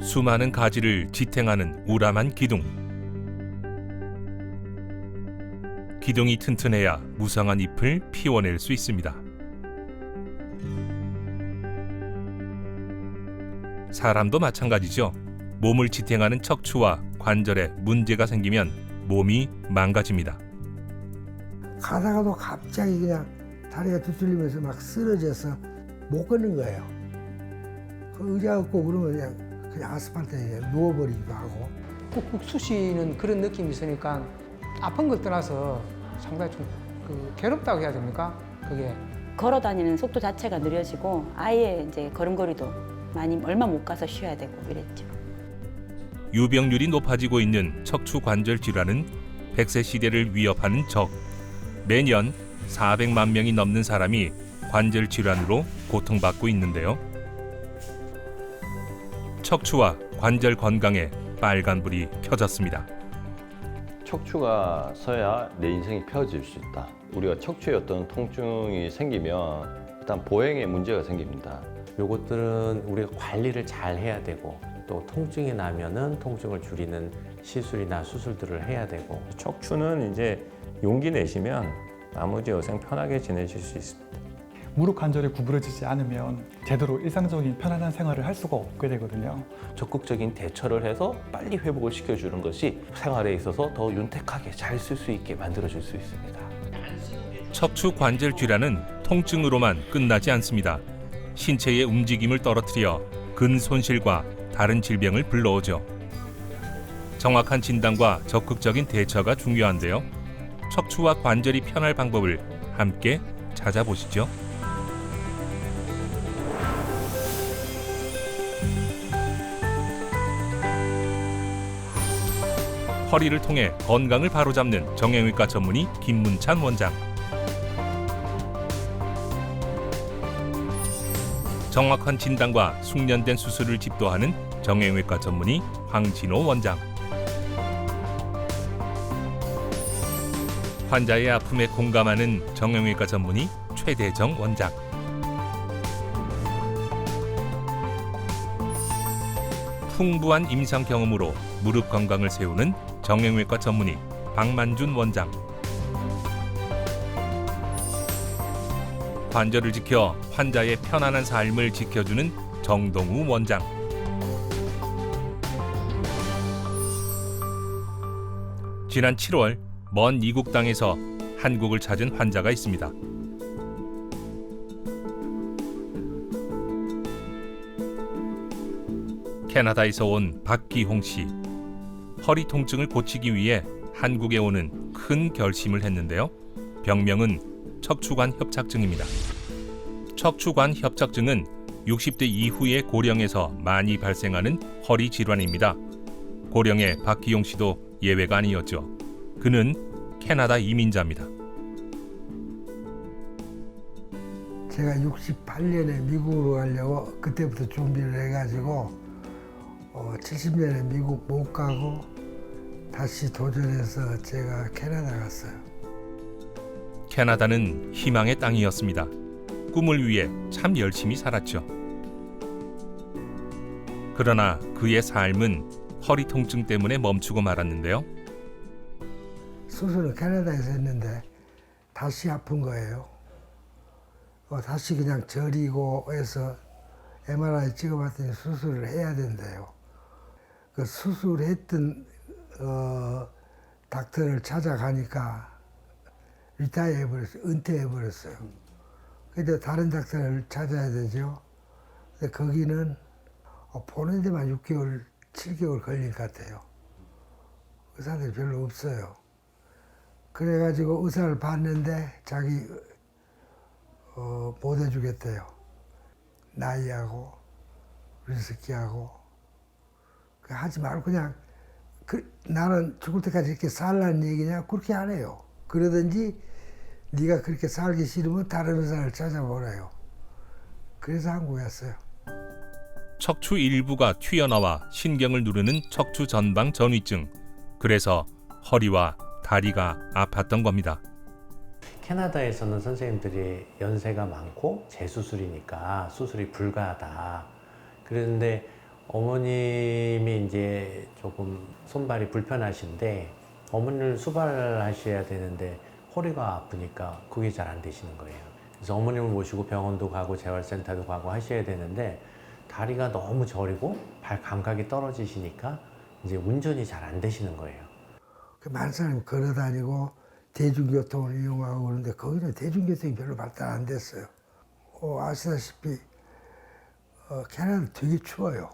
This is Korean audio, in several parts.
수많은 가지를 지탱하는 우람한 기둥. 기둥이 튼튼해야 무성한 잎을 피워낼 수 있습니다. 사람도 마찬가지죠. 몸을 지탱하는 척추와 관절에 문제가 생기면 몸이 망가집니다. 가다가도 갑자기 그냥 다리가 뒤틀리면서 막 쓰러져서 못 걷는 거예요. 그 의자 없고 그러면 그냥 아스팔트에 누워버리기도 하고. 꾹꾹 쑤시는 그런 느낌이 있으니까 아픈 걸 떠나서 상당히 좀 괴롭다고 해야 됩니까? 그게 걸어 다니는 속도 자체가 느려지고 아예 이제 걸음걸이도 많이 얼마 못 가서 쉬어야 되고 이랬죠. 유병률이 높아지고 있는 척추 관절 질환은 100세 시대를 위협하는 적. 매년 400만 명이 넘는 사람이 관절 질환으로 고통받고 있는데요. 척추와 관절 건강에 빨간불이 켜졌습니다. 척추가 서야 내 인생이 펴질 수 있다. 우리가 척추에 어떤 통증이 생기면 일단 보행에 문제가 생깁니다. 요것들은 우리가 관리를 잘 해야 되고 또 통증이 나면은 통증을 줄이는 시술이나 수술들을 해야 되고. 척추는 이제 용기 내시면 나머지 여생 편하게 지내실 수 있습니다. 무릎 관절이 구부러지지 않으면 제대로 일상적인 편안한 생활을 할 수가 없게 되거든요. 적극적인 대처를 해서 빨리 회복을 시켜주는 것이 생활에 있어서 더 윤택하게 잘 쓸 수 있게 만들어줄 수 있습니다. 척추 관절 질환은 통증으로만 끝나지 않습니다. 신체의 움직임을 떨어뜨려 근 손실과 다른 질병을 불러오죠. 정확한 진단과 적극적인 대처가 중요한데요. 척추와 관절이 편할 방법을 함께 찾아보시죠. 허리를 통해 건강을 바로잡는 정형외과 전문의 김문찬 원장. 정확한 진단과 숙련된 수술을 집도하는 정형외과 전문의 황진호 원장. 환자의 아픔에 공감하는 정형외과 전문의 최대정 원장. 풍부한 임상 경험으로 무릎 건강을 세우는 정형외과 전문의 박만준 원장. 관절을 지켜 환자의 편안한 삶을 지켜주는 정동우 원장. 지난 7월 먼 이국 땅에서 한국을 찾은 환자가 있습니다. 캐나다에서 온 박기홍 씨. 허리 통증을 고치기 위해 한국에 오는 큰 결심을 했는데요. 병명은 척추관 협착증입니다. 척추관 협착증은 60대 이후의 고령에서 많이 발생하는 허리 질환입니다. 고령의 박기용 씨도 예외가 아니었죠. 그는 캐나다 이민자입니다. 제가 68년에 미국으로 가려고 그때부터 준비를 해가지고 70년에 미국 못 가고 다시 도전해서 제가 캐나다 갔어요. 캐나다는 희망의 땅이었습니다. 꿈을 위해 참 열심히 살았죠. 그러나 그의 삶은 허리 통증 때문에 멈추고 말았는데요. 수술은 캐나다에서 했는데 다시 아픈 거예요. 다시 그냥 저리고 해서 MRI 찍어봤더니 수술을 해야 된대요. 그 수술했던 닥터를 찾아가니까 리타이어 해버렸어요. 은퇴해버렸어요. 근데 다른 닥터를 찾아야 되죠. 근데 거기는 보는 데만 6개월, 7개월 걸린 것 같아요. 의사들이 별로 없어요. 그래가지고 의사를 봤는데 자기 못 해주겠대요. 나이하고 리스키하고 하지 말고 그냥 나는 죽을 때까지 이렇게 살라는 얘기냐 그렇게 안 해요. 그러든지 네가 그렇게 살기 싫으면 다른 의사를 찾아보래요. 그래서 한국에 왔어요. 척추 일부가 튀어나와 신경을 누르는 척추 전방 전위증. 그래서 허리와 다리가 아팠던 겁니다. 캐나다에서는 선생님들이 연세가 많고 재수술이니까 수술이 불가하다. 그런데 어머님이 이제 조금 손발이 불편하신데 어머니를 수발하셔야 되는데 허리가 아프니까 그게 잘 안 되시는 거예요. 그래서 어머님을 모시고 병원도 가고 재활센터도 가고 하셔야 되는데 다리가 너무 저리고 발 감각이 떨어지시니까 이제 운전이 잘 안 되시는 거예요. 많은 사람이 걸어 다니고 대중교통을 이용하고 그러는데 거기는 대중교통이 별로 발달 안 됐어요. 아시다시피 캐나다 되게 추워요.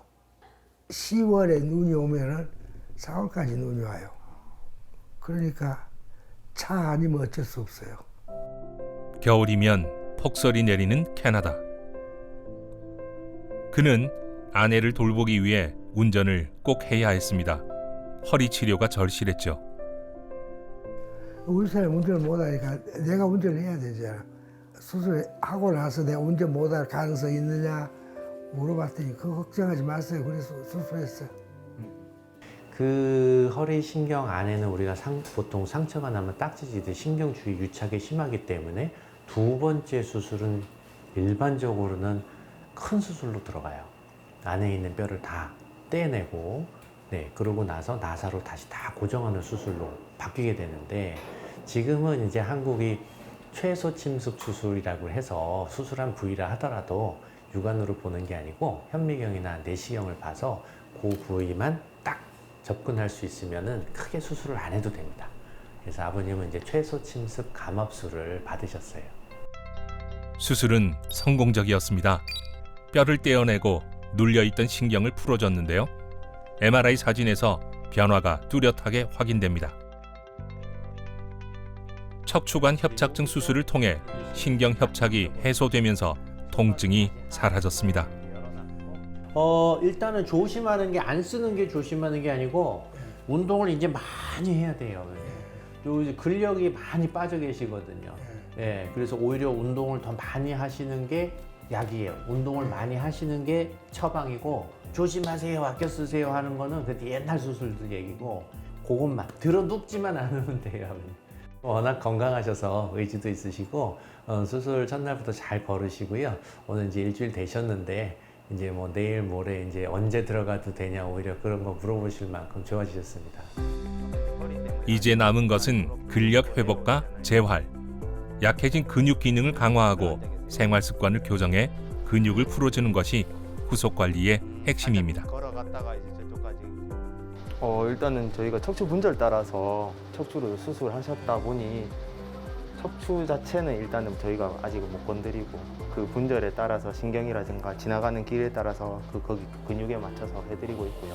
10월에 눈이 오면은 4월까지 눈이 와요. 그러니까 차 아니면 어쩔 수 없어요. 겨울이면 폭설이 내리는 캐나다. 그는 아내를 돌보기 위해 운전을 꼭 해야 했습니다. 허리 치료가 절실했죠. 우리 사람 운전을 못하니까 내가 운전을 해야 되잖아. 수술하고 나서 내가 운전 못할 가능성이 있느냐 물어봤더니 그거 걱정하지 마세요. 그래서 수술했어요. 그 허리 신경 안에는 우리가 보통 상처가 나면 딱지지듯 신경 주위 유착이 심하기 때문에 두 번째 수술은 일반적으로는 큰 수술로 들어가요. 안에 있는 뼈를 다 떼내고 그러고 나서 나사로 다시 다 고정하는 수술로 바뀌게 되는데 지금은 이제 한국이 최소 침습 수술이라고 해서 수술한 부위라 하더라도 육안으로 보는 게 아니고 현미경이나 내시경을 봐서 그 부위만 딱 접근할 수 있으면은 크게 수술을 안 해도 됩니다. 그래서 아버님은 이제 최소 침습 감압술을 받으셨어요. 수술은 성공적이었습니다. 뼈를 떼어내고 눌려있던 신경을 풀어줬는데요. MRI 사진에서 변화가 뚜렷하게 확인됩니다. 척추관 협착증 수술을 통해 신경 협착이 해소되면서 통증이 사라졌습니다. 일단은 조심하는 게 안 쓰는 게 조심하는 게 아니고 운동을 이제 많이 해야 돼요. 요 근력이 많이 빠져 계시거든요. 그래서 오히려 운동을 더 많이 하시는 게 약이에요. 운동을 많이 하시는 게 처방이고 조심하세요, 아껴 쓰세요 하는 거는 그 옛날 수술들 얘기고 그것만 들어 눕지만 않으면 돼요. 워낙 건강하셔서 의지도 있으시고 수술 첫날부터 잘 걸으시고요. 오늘 이제 일주일 되셨는데 이제 뭐 내일 모레 이제 언제 들어가도 되냐 오히려 그런 거 물어보실 만큼 좋아지셨습니다. 이제 남은 것은 근력 회복과 재활, 약해진 근육 기능을 강화하고 생활 습관을 교정해 근육을 풀어주는 것이 후속 관리의 핵심입니다. 걸어갔다가 이제 저쪽까지. 일단은 저희가 척추 분절 따라서 척추를 수술하셨다 보니 척추 자체는 일단은 저희가 아직 못 건드리고 그 분절에 따라서 신경이라든가 지나가는 길에 따라서 거기 근육에 맞춰서 해드리고 있고요.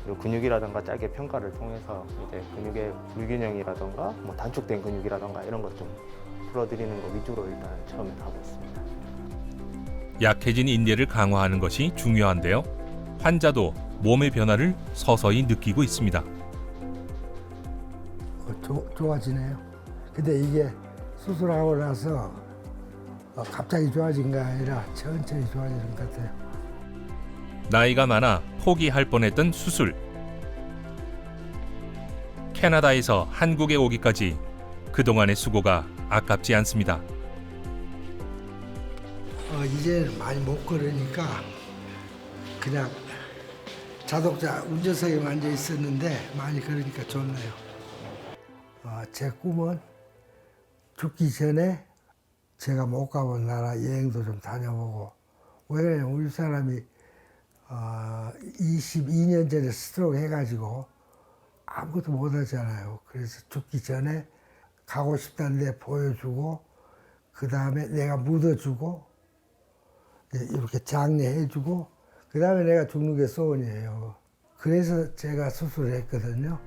그리고 근육이라든가 짧게 평가를 통해서 이제 근육의 불균형이라든가 뭐 단축된 근육이라든가 이런 것 좀 풀어드리는 거 위주로 일단 처음에 하고 있습니다. 약해진 인대를 강화하는 것이 중요한데요. 환자도 몸의 변화를 서서히 느끼고 있습니다. 좋아지네요. 근데 이게 수술하고 나서 갑자기 좋아진 게 아니라 천천히 좋아지는 것 같아요. 나이가 많아 포기할 뻔했던 수술. 캐나다에서 한국에 오기까지 그동안의 수고가 아깝지 않습니다. 이제는 많이 못 걸으니까 그냥 자동차 운전석에 앉아 있었는데 많이 걸으니까 좋네요. 제 꿈은 죽기 전에 제가 못 가본 나라 여행도 좀 다녀보고, 왜냐면 우리 사람이 22년 전에 스트로크 해가지고 아무것도 못 하잖아요. 그래서 죽기 전에 가고 싶다는 데 보여주고 그 다음에 내가 묻어주고 이렇게 장례해주고 그 다음에 내가 죽는 게 소원이에요. 그래서 제가 수술을 했거든요.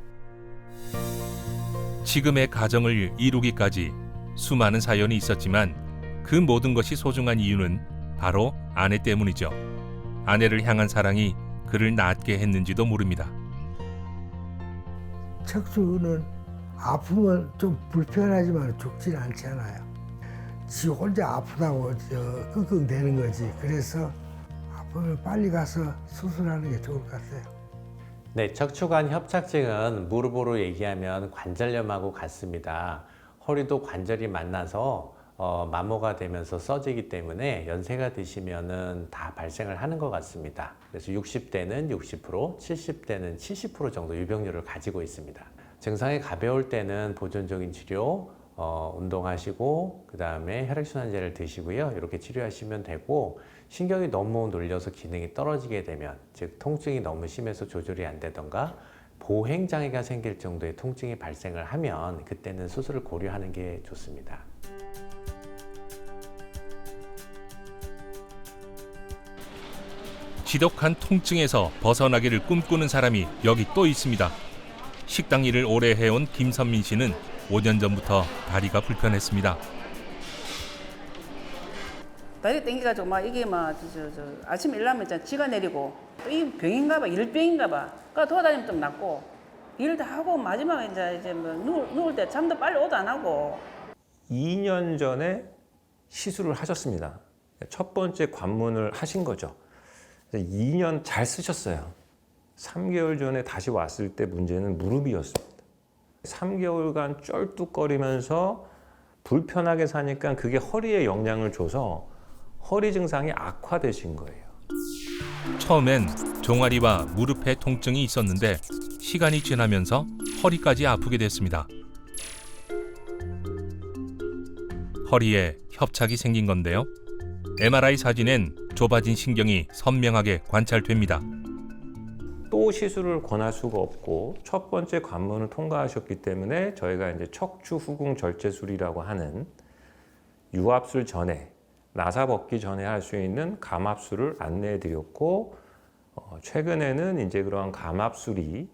지금의 가정을 이루기까지 수많은 사연이 있었지만 그 모든 것이 소중한 이유는 바로 아내 때문이죠. 아내를 향한 사랑이 그를 낫게 했는지도 모릅니다. 척추는 아프면 좀 불편하지만 죽진 않잖아요. 지 혼자 아프다고 끙끙대는 거지. 그래서 아프면 빨리 가서 수술하는 게 좋을 것 같아요. 네, 척추관 협착증은 무릎으로 얘기하면 관절염하고 같습니다. 허리도 관절이 만나서 마모가 되면서 써지기 때문에 연세가 드시면은 다 발생을 하는 것 같습니다. 그래서 60대는 60%, 70대는 70% 정도 유병률을 가지고 있습니다. 증상이 가벼울 때는 보존적인 치료, 운동하시고 그 다음에 혈액순환제를 드시고요. 이렇게 치료하시면 되고, 신경이 너무 눌려서 기능이 떨어지게 되면, 즉 통증이 너무 심해서 조절이 안 되던가 보행장애가 생길 정도의 통증이 발생을 하면 그때는 수술을 고려하는 게 좋습니다. 지독한 통증에서 벗어나기를 꿈꾸는 사람이 여기 또 있습니다. 식당 일을 오래 해온 김선민 씨는 5년 전부터 다리가 불편했습니다. 다리 땡겨가지고 막 이게 막 아침 일나면 지가 내리고 또 이 병인가봐, 일병인가봐. 그러니까 돌아다니면 좀 낫고 일 다 하고 마지막에 이제 뭐 누울 때 잠도 빨리 오도 안 하고. 2년 전에 시술을 하셨습니다. 첫 번째 관문을 하신 거죠. 2년 잘 쓰셨어요. 3개월 전에 다시 왔을 때 문제는 무릎이었습니다. 3개월간 쩔뚝거리면서 불편하게 사니까 그게 허리에 영향을 줘서 허리 증상이 악화되신 거예요. 처음엔 종아리와 무릎에 통증이 있었는데 시간이 지나면서 허리까지 아프게 됐습니다. 허리에 협착이 생긴 건데요. MRI 사진엔 좁아진 신경이 선명하게 관찰됩니다. 또 시술을 권할 수가 없고 첫 번째 관문을 통과하셨기 때문에 저희가 이제 척추 후궁 절제술이라고 하는 유압술 전에, 나사 벗기 전에 할 수 있는 감압술을 안내해 드렸고, 최근에는 이제 그러한 감압술이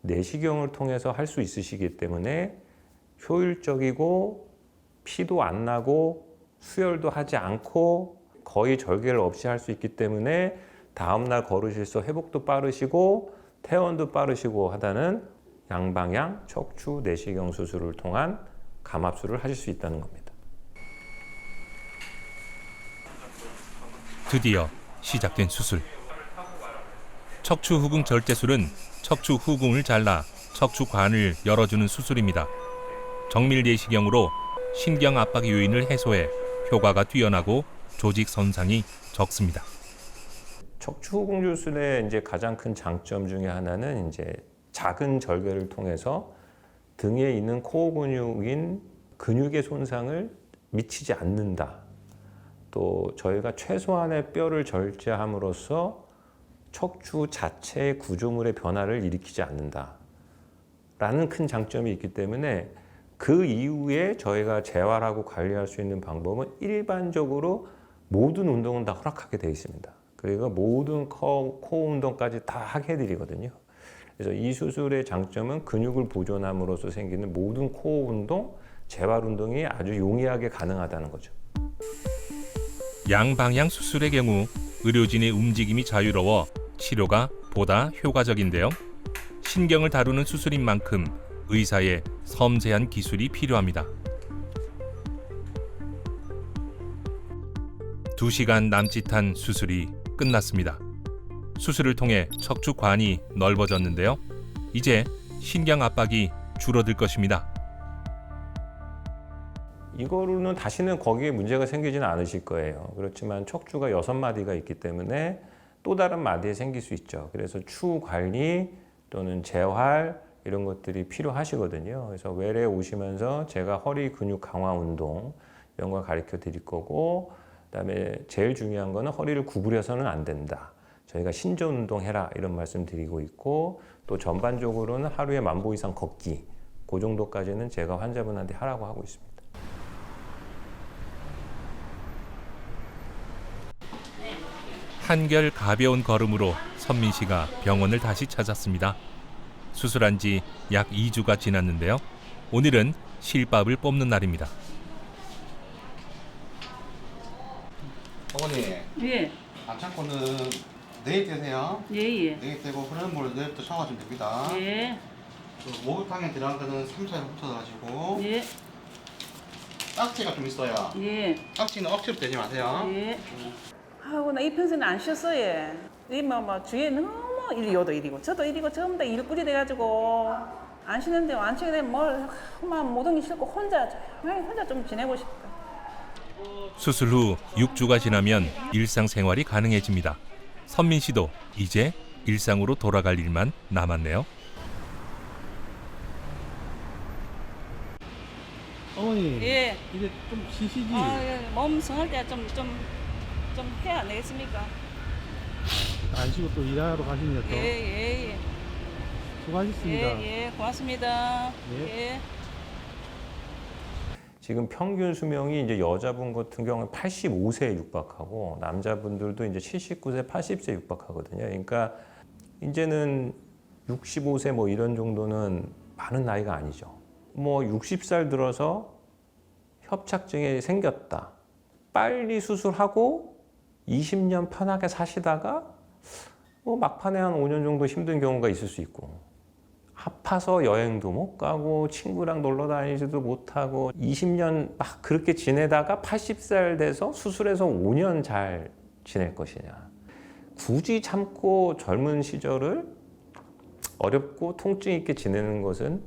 내시경을 통해서 할 수 있으시기 때문에 효율적이고 피도 안 나고 수혈도 하지 않고 거의 절개를 없이 할 수 있기 때문에 다음날 걸으실서 회복도 빠르시고 퇴원도 빠르시고 하다는 양방향 척추 내시경 수술을 통한 감압술을 하실 수 있다는 겁니다. 드디어 시작된 수술. 척추 후궁 절제술은 척추 후궁을 잘라 척추관을 열어주는 수술입니다. 정밀 내시경으로 신경 압박 요인을 해소해 효과가 뛰어나고 조직 손상이 적습니다. 척추 후궁 주술의 이제 가장 큰 장점 중에 하나는 이제 작은 절개를 통해서 등에 있는 코어 근육인 근육의 손상을 미치지 않는다. 또 저희가 최소한의 뼈를 절제함으로써 척추 자체의 구조물의 변화를 일으키지 않는다. 라는 큰 장점이 있기 때문에 그 이후에 저희가 재활하고 관리할 수 있는 방법은 일반적으로 모든 운동은 다 허락하게 되어 있습니다. 그리고 모든 코어 운동까지 다 하게 해드리거든요. 그래서 이 수술의 장점은 근육을 보존함으로써 생기는 모든 코어 운동, 재활 운동이 아주 용이하게 가능하다는 거죠. 양방향 수술의 경우 의료진의 움직임이 자유로워 치료가 보다 효과적인데요. 신경을 다루는 수술인 만큼 의사의 섬세한 기술이 필요합니다. 2시간 남짓한 수술이 끝났습니다. 수술을 통해 척추관이 넓어졌는데요. 이제 신경 압박이 줄어들 것입니다. 이거로는 다시는 거기에 문제가 생기지는 않으실 거예요. 그렇지만 척추가 6마디가 있기 때문에 또 다른 마디에 생길 수 있죠. 그래서 추 관리 또는 재활 이런 것들이 필요하시거든요. 그래서 외래에 오시면서 제가 허리 근육 강화 운동 이런 걸 가르쳐 드릴 거고, 그다음에 제일 중요한 거는 허리를 구부려서는 안 된다. 저희가 신전 운동 해라 이런 말씀 드리고 있고, 또 전반적으로는 하루에 10,000보 이상 걷기, 그 정도까지는 제가 환자분한테 하라고 하고 있습니다. 한결 가벼운 걸음으로 선민 씨가 병원을 다시 찾았습니다. 수술한 지 약 2주가 지났는데요. 오늘은 실밥을 뽑는 날입니다. 어머니. 예. 반창고는 내일 떼세요. 예예. 내일 떼고 흐르는 물로 내일부터 샤워하시면 됩니다. 예. 목욕탕에 들어간 거는 3차에 훑어가지고. 예. 딱지가 좀 있어요. 예. 딱지는 억지로 떼지 마세요. 예. 아이고 나 이 평생에 안 쉬었어요. 이 주위에 너무 이리 요도 이리고 저도 이리고 전부 다 일꾼이 돼가지고 안 쉬는데 안 쉬게 되면 뭘 모든 게 싫고 혼자 좀 지내고 싶다. 수술 후 6주가 지나면 일상생활이 가능해집니다. 선민 씨도 이제 일상으로 돌아갈 일만 남았네요. 어머니, 예. 이제 좀 쉬시지. 예. 몸 성할 때 좀 해야 안 되겠습니까? 안 쉬고 또 일하러 가시네요. 또. 예. 수고하셨습니다. 예. 고맙습니다. 예. 지금 평균 수명이 이제 여자분 같은 경우는 85세에 육박하고 남자분들도 이제 79세, 80세 육박하거든요. 그러니까 이제는 65세 뭐 이런 정도는 많은 나이가 아니죠. 뭐 60살 들어서 협착증이 생겼다. 빨리 수술하고 20년 편하게 사시다가 뭐 막판에 한 5년 정도 힘든 경우가 있을 수 있고, 아파서 여행도 못 가고 친구랑 놀러 다니지도 못하고 20년 막 그렇게 지내다가 80살 돼서 수술해서 5년 잘 지낼 것이냐. 굳이 참고 젊은 시절을 어렵고 통증 있게 지내는 것은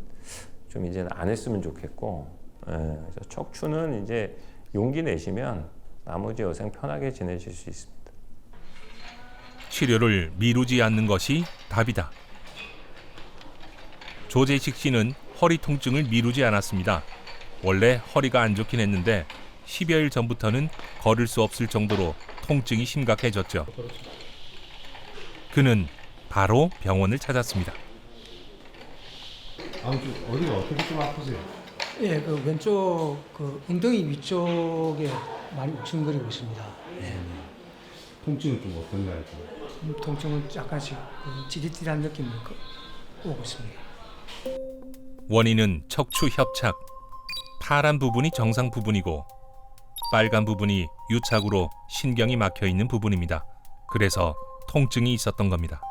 좀 이제는 안 했으면 좋겠고, 그래서 척추는 이제 용기 내시면 나머지 여생 편하게 지내실 수 있습니다. 치료를 미루지 않는 것이 답이다. 조재식 씨는 허리 통증을 미루지 않았습니다. 원래 허리가 안 좋긴 했는데 10여일 전부터는 걸을 수 없을 정도로 통증이 심각해졌죠. 그는 바로 병원을 찾았습니다. 어디가 어떻게 좀 아프세요? 예, 그 왼쪽 그 엉덩이 위쪽에 많이 욱신거리고 있습니다. 통증은 좀 어떤가요? 통증은 약간씩 그 찌릿찌릿한 느낌이 오고 있습니다. 원인은 척추 협착. 파란 부분이 정상 부분이고 빨간 부분이 유착으로 신경이 막혀 있는 부분입니다. 그래서 통증이 있었던 겁니다.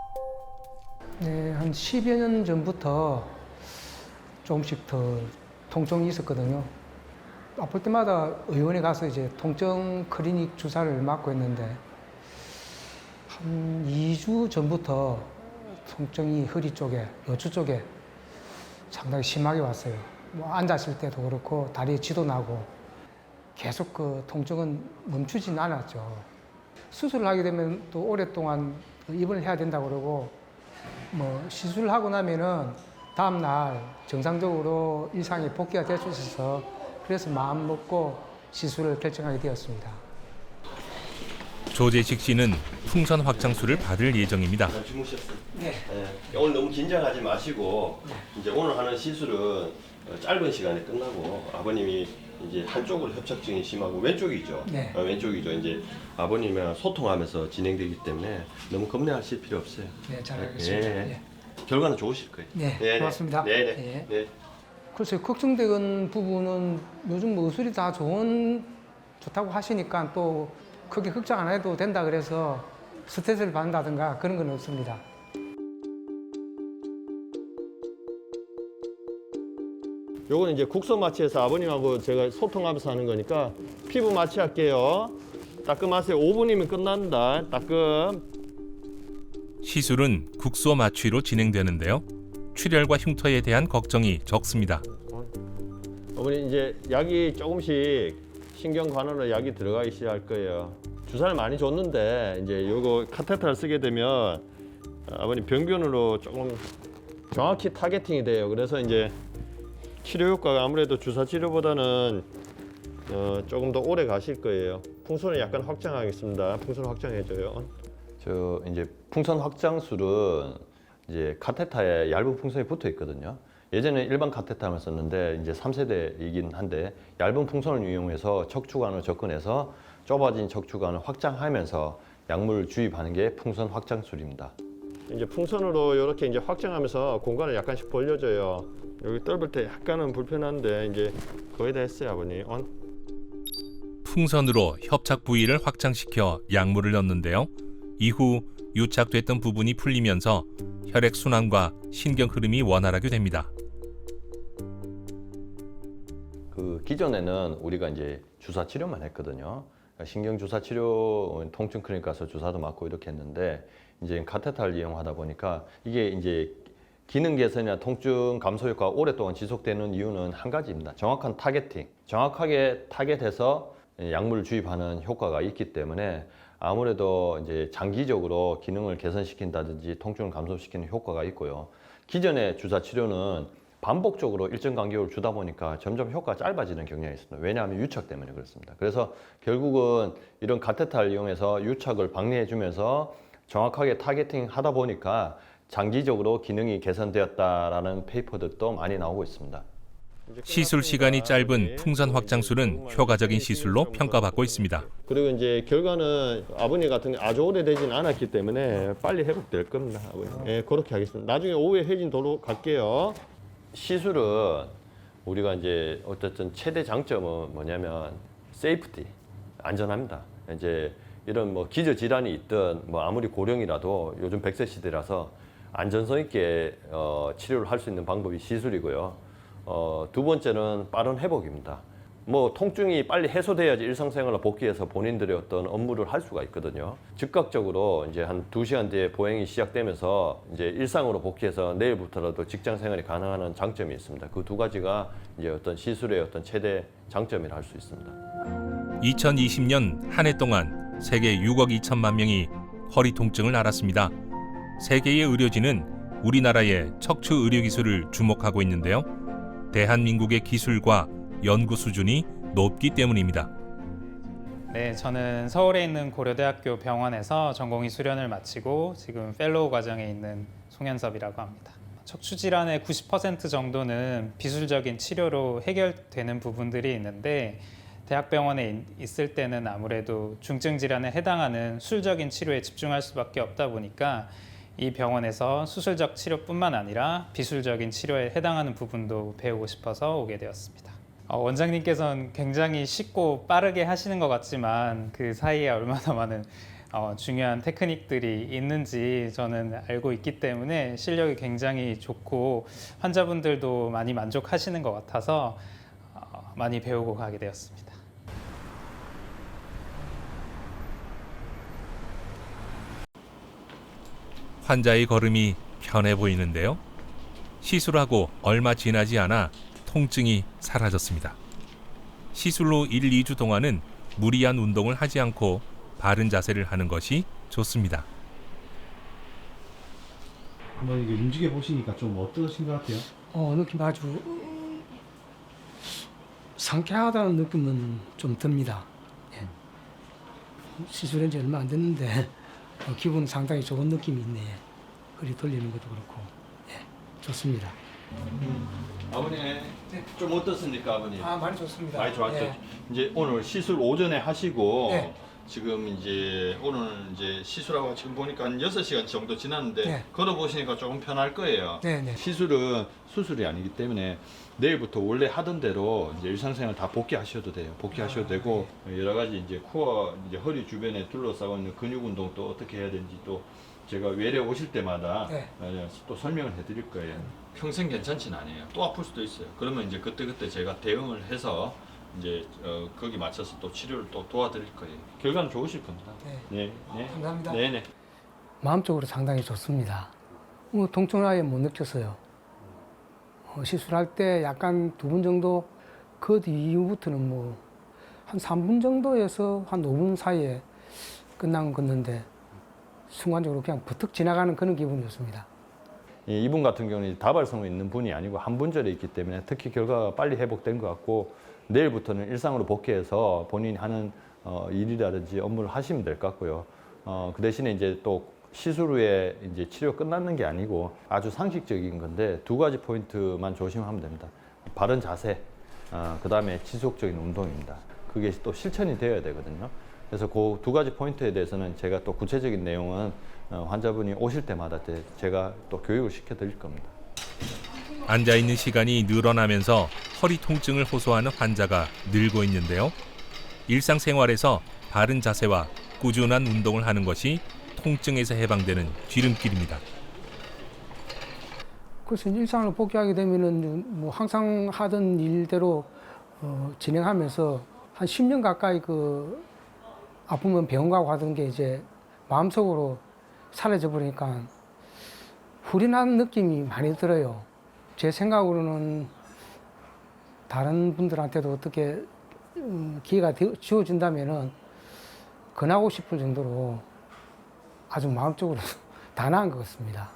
네, 한 10여 년 전부터 조금씩 더 통증이 있었거든요. 아플 때마다 의원에 가서 이제 통증 클리닉 주사를 맞고 있는데 한 2주 전부터 통증이 허리 쪽에, 요추 쪽에 상당히 심하게 왔어요. 뭐 앉았을 때도 그렇고 다리에 쥐도 나고 계속 그 통증은 멈추진 않았죠. 수술을 하게 되면 또 오랫동안 입원을 해야 된다고 그러고 뭐 시술을 하고 나면은 다음 날 정상적으로 일상에 복귀가 될 수 있어서 그래서 마음 먹고 시술을 결정하게 되었습니다. 조재식 씨는 풍선 확장술을 받을 예정입니다. 주무셨어요? 네. 오늘 너무 긴장하지 마시고 이제 오늘 하는 시술은 짧은 시간에 끝나고 아버님이 이제 한쪽으로 협착증이 심하고 왼쪽이죠. 네. 왼쪽이죠. 이제 아버님이랑 소통하면서 진행되기 때문에 너무 겁내하실 필요 없어요. 네, 잘 알겠습니다. 네. 결과는 좋으실 거예요. 네, 고맙습니다. 네. 글쎄요, 걱정되는 부분은 요즘 뭐 의술이 다 좋다고 하시니까 또 크게 걱정 안 해도 된다 그래서 스트레스를 받는다든가 그런 건 없습니다. 요거는 이제 국소 마취해서 아버님하고 제가 소통하면서 하는 거니까 피부 마취할게요. 따끔하세요. 5분이면 끝난다. 따끔. 시술은 국소 마취로 진행되는데요. 출혈과 흉터에 대한 걱정이 적습니다. 어머니 이제 약이 조금씩 신경관으로 약이 들어가기 시작할 거예요. 주사를 많이 줬는데 이제 요거 카테터를 쓰게 되면 아버님 병변으로 조금 정확히 타겟팅이 돼요. 그래서 이제 치료 효과가 아무래도 주사 치료보다는 조금 더 오래 가실 거예요. 풍선을 약간 확장하겠습니다. 풍선 확장해줘요. 저 이제 풍선 확장술은 이제 카테터에 얇은 풍선이 붙어 있거든요. 예전에 일반 카테터만 썼는데 이제 3세대이긴 한데 얇은 풍선을 이용해서 척추관을 접근해서 좁아진 척추관을 확장하면서 약물을 주입하는 게 풍선 확장술입니다. 이제 풍선으로 이렇게 이제 확장하면서 공간을 약간씩 벌려줘요. 여기 떫을 때 약간은 불편한데 이제 거의 다 했어요, 아버님. 풍선으로 협착 부위를 확장시켜 약물을 넣는데요. 이후 유착됐던 부분이 풀리면서 혈액 순환과 신경 흐름이 원활하게 됩니다. 그 기존에는 우리가 이제 주사 치료만 했거든요. 신경 주사 치료, 통증 클리닉 가서 주사도 맞고 이렇게 했는데 이제 카테터를 이용하다 보니까 이게 이제 기능 개선이나 통증 감소 효과가 오랫동안 지속되는 이유는 한 가지입니다. 정확한 타겟팅, 정확하게 타겟해서 약물을 주입하는 효과가 있기 때문에 아무래도 이제 장기적으로 기능을 개선시킨다든지 통증을 감소시키는 효과가 있고요. 기존의 주사 치료는 반복적으로 일정 간격을 주다 보니까 점점 효과가 짧아지는 경향이 있습니다. 왜냐하면 유착 때문에 그렇습니다. 그래서 결국은 이런 카테터를 이용해서 유착을 방리해 주면서 정확하게 타겟팅 하다 보니까 장기적으로 기능이 개선되었다라는 페이퍼들도 많이 나오고 있습니다. 시술 시간이 짧은 풍선 확장술은 효과적인 시술로 평가받고 있습니다. 그리고 이제 결과는 아버님 같은 게 아주 오래되진 않았기 때문에 빨리 회복될 겁니다. 아버님. 예, 그렇게 하겠습니다. 나중에 오후에 회진도로 갈게요. 시술은 우리가 이제 어쨌든 최대 장점은 뭐냐면 세이프티, 안전합니다. 이제 이런 뭐 기저 질환이 있든 뭐 아무리 고령이라도 요즘 100세 시대라서 안전성 있게 치료를 할 수 있는 방법이 시술이고요. 두 번째는 빠른 회복입니다. 뭐 통증이 빨리 해소돼야지 일상생활을 복귀해서 본인들의 어떤 업무를 할 수가 있거든요. 즉각적으로 이제 한 2시간 뒤에 보행이 시작되면서 이제 일상으로 복귀해서 내일부터라도 직장 생활이 가능한 장점이 있습니다. 그 두 가지가 이제 어떤 시술의 어떤 최대 장점이라 할 수 있습니다. 2020년 한 해 동안 세계 6억 2천만 명이 허리 통증을 앓았습니다. 세계의 의료진은 우리나라의 척추 의료 기술을 주목하고 있는데요. 대한민국의 기술과 연구 수준이 높기 때문입니다. 네, 저는 서울에 있는 고려대학교 병원에서 전공의 수련을 마치고 지금 펠로우 과정에 있는 송현섭이라고 합니다. 척추 질환의 90% 정도는 비술적인 치료로 해결되는 부분들이 있는데 대학병원에 있을 때는 아무래도 중증 질환에 해당하는 술적인 치료에 집중할 수밖에 없다 보니까 이 병원에서 수술적 치료뿐만 아니라 비술적인 치료에 해당하는 부분도 배우고 싶어서 오게 되었습니다. 원장님께서는 굉장히 쉽고 빠르게 하시는 것 같지만 그 사이에 얼마나 많은 중요한 테크닉들이 있는지 저는 알고 있기 때문에 실력이 굉장히 좋고 환자분들도 많이 만족하시는 것 같아서 많이 배우고 가게 되었습니다. 환자의 걸음이 편해 보이는데요. 시술하고 얼마 지나지 않아 통증이 사라졌습니다. 시술로 1, 2주 동안은 무리한 운동을 하지 않고 바른 자세를 하는 것이 좋습니다. 한번 이게 움직여 보시니까 좀 어떠신 것 같아요? 느낌 아주 상쾌하다는 느낌은 좀 듭니다. 예. 시술한 지 얼마 안 됐는데 기분 상당히 좋은 느낌이 있네. 허리 돌리는 것도 그렇고 좋습니다. 아버님 좀 어떻습니까, 아버님? 많이 좋습니다. 많이 좋았죠. 예. 이제 오늘 시술 오전에 하시고 네. 지금 이제 오늘 이제 시술하고 지금 보니까 한 6시간 정도 지났는데 네. 걸어 보시니까 조금 편할 거예요. 네, 네. 시술은 수술이 아니기 때문에 내일부터 원래 하던 대로 이제 일상생활 다 복귀하셔도 돼요. 복귀하셔도 되고 여러 가지 이제 코어 이제 허리 주변에 둘러싸고 있는 근육 운동 또 어떻게 해야 되는지 또 제가 외래 오실 때마다 또 설명을 해드릴 거예요. 평생 괜찮진 않아요. 또 아플 수도 있어요. 그러면 이제 그때 제가 대응을 해서 이제 거기 맞춰서 또 치료를 또 도와드릴 거예요. 결과는 좋으실 겁니다. 네. 감사합니다. 네네. 마음적으로 상당히 좋습니다. 통증을 아예 못 느꼈어요. 시술할 때 약간 2분 정도 그 이후부터는 뭐 한 3분 정도에서 한 5분 사이에 끝난 건데 순간적으로 그냥 버뜩 지나가는 그런 기분이었습니다. 이분 같은 경우는 다발성이 있는 분이 아니고 한 분절에 있기 때문에 특히 결과가 빨리 회복된 것 같고 내일부터는 일상으로 복귀해서 본인이 하는 일이라든지 업무를 하시면 될 것 같고요. 그 대신에 이제 또 시술 후에 이제 치료 끝났는 게 아니고 아주 상식적인 건데 2가지 포인트만 조심하면 됩니다. 바른 자세, 그 다음에 지속적인 운동입니다. 그게 또 실천이 되어야 되거든요. 그래서 그 2가지 포인트에 대해서는 제가 또 구체적인 내용은 환자분이 오실 때마다 제가 또 교육을 시켜드릴 겁니다. 앉아있는 시간이 늘어나면서 허리 통증을 호소하는 환자가 늘고 있는데요. 일상생활에서 바른 자세와 꾸준한 운동을 하는 것이 통증에서 해방되는 지름길입니다. 그래서 일상을 복귀하게 되면은 뭐 항상 하던 일대로 진행하면서 한 10년 가까이 그 아프면 병원 가고 하던 게 이제 마음속으로 사라져 버리니까 후련한 느낌이 많이 들어요. 제 생각으로는 다른 분들한테도 어떻게 기회가 주어진다면은 권하고 싶을 정도로 아주 마음적으로 다 나은 것 같습니다.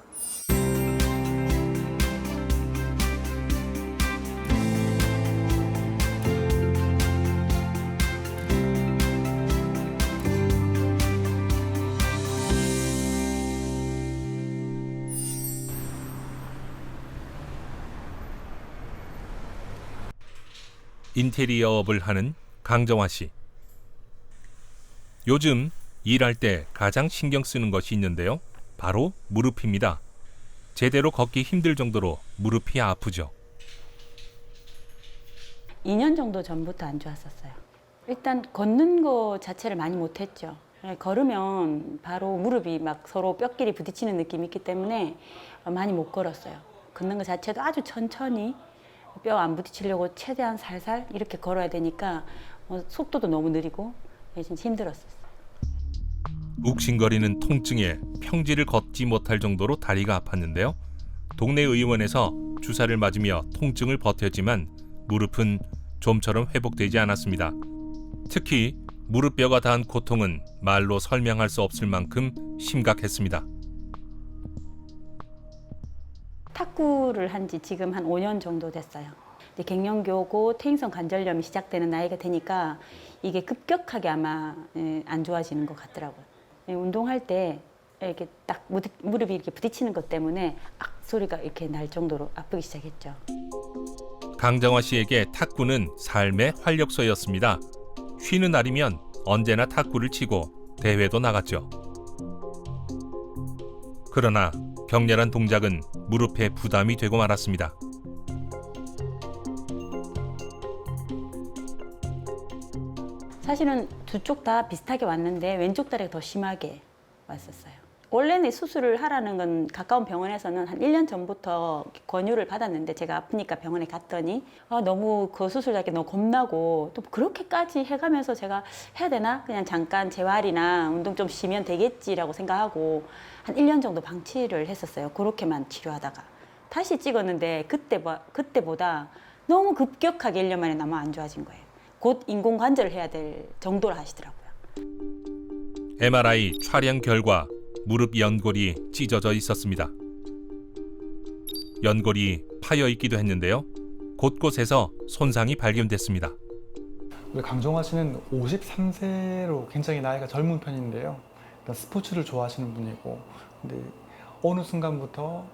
인테리어업을 하는 강정화 씨. 요즘 일할 때 가장 신경 쓰는 것이 있는데요. 바로 무릎입니다. 제대로 걷기 힘들 정도로 무릎이 아프죠. 2년 정도 전부터 안 좋았었어요. 일단 걷는 거 자체를 많이 못했죠. 걸으면 바로 무릎이 막 서로 뼈끼리 부딪히는 느낌이 있기 때문에 많이 못 걸었어요. 걷는 거 자체도 아주 천천히 뼈 안 부딪히려고 최대한 살살 이렇게 걸어야 되니까 속도도 너무 느리고 진짜 힘들었어요. 욱신거리는 통증에 평지를 걷지 못할 정도로 다리가 아팠는데요. 동네 의원에서 주사를 맞으며 통증을 버텼지만 무릎은 좀처럼 회복되지 않았습니다. 특히 무릎뼈가 닿은 고통은 말로 설명할 수 없을 만큼 심각했습니다. 탁구를 한 지 지금 한 5년 정도 됐어요. 이제 갱년기고 퇴행성 관절염이 시작되는 나이가 되니까 이게 급격하게 아마 안 좋아지는 것 같더라고요. 운동할 때 이렇게 딱 무릎이 이렇게 부딪히는 것 때문에 악 소리가 이렇게 날 정도로 아프기 시작했죠. 강정화 씨에게 탁구는 삶의 활력소였습니다. 쉬는 날이면 언제나 탁구를 치고 대회도 나갔죠. 그러나 격렬한 동작은 무릎에 부담이 되고 말았습니다. 사실은 두 쪽 다 비슷하게 왔는데 왼쪽 다리가 더 심하게 왔었어요. 원래는 수술을 하라는 건 가까운 병원에서는 한 1년 전부터 권유를 받았는데 제가 아프니까 병원에 갔더니 너무 그 수술하기 너무 겁나고 또 그렇게까지 해가면서 제가 해야 되나? 그냥 잠깐 재활이나 운동 좀 쉬면 되겠지라고 생각하고 한 1년 정도 방치를 했었어요. 그렇게만 치료하다가 다시 찍었는데 그때보다 너무 급격하게 1년 만에 너무 안 좋아진 거예요. 곧 인공관절을 해야 될 정도로 하시더라고요. MRI 촬영 결과 무릎 연골이 찢어져 있었습니다. 연골이 파여 있기도 했는데요. 곳곳에서 손상이 발견됐습니다. 우리 강정화 씨는 53세로 굉장히 나이가 젊은 편인데요. 스포츠를 좋아하시는 분이고, 근데 어느 순간부터